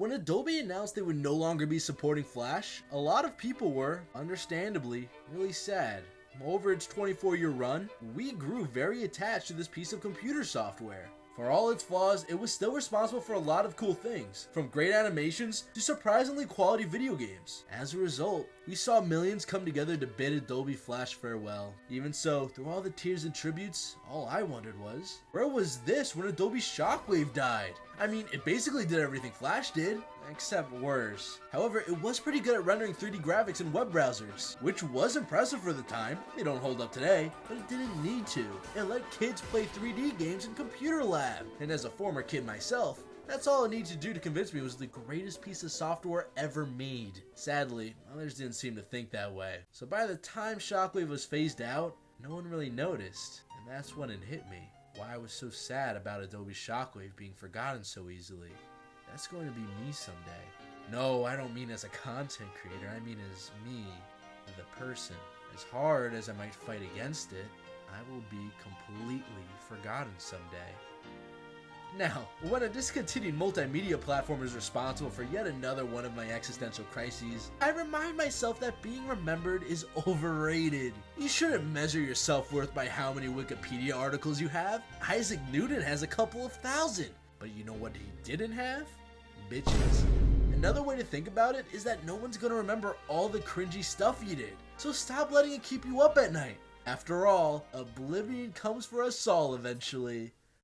When Adobe announced they would no longer be supporting Flash, a lot of people were, understandably, really sad. Over its 24-year run, we grew very attached to this piece of computer software. For all its flaws, it was still responsible for a lot of cool things, from great animations to surprisingly quality video games. As a result, we saw millions come together to bid Adobe Flash farewell. Even so, through all the tears and tributes, all I wondered was, where was this when Adobe Shockwave died? I mean, it basically did everything Flash did, except worse. However, it was pretty good at rendering 3D graphics in web browsers, which was impressive for the time. They don't hold up today, but it didn't need to. It let kids play 3D games in Computer Lab. And as a former kid myself, that's all it needed to do to convince me it was the greatest piece of software ever made. Sadly, others didn't seem to think that way. So by the time Shockwave was phased out, no one really noticed, and that's when it hit me. Why I was so sad about Adobe Shockwave being forgotten so easily. That's going to be me someday. No, I don't mean as a content creator, I mean as me, the person. As hard as I might fight against it, I will be completely forgotten someday. Now, when a discontinued multimedia platform is responsible for yet another one of my existential crises, I remind myself that being remembered is overrated. You shouldn't measure your self-worth by how many Wikipedia articles you have. Isaac Newton has a couple of thousand. But you know what he didn't have? Bitches. Another way to think about it is that no one's gonna remember all the cringy stuff you did. So stop letting it keep you up at night. After all, oblivion comes for us all eventually.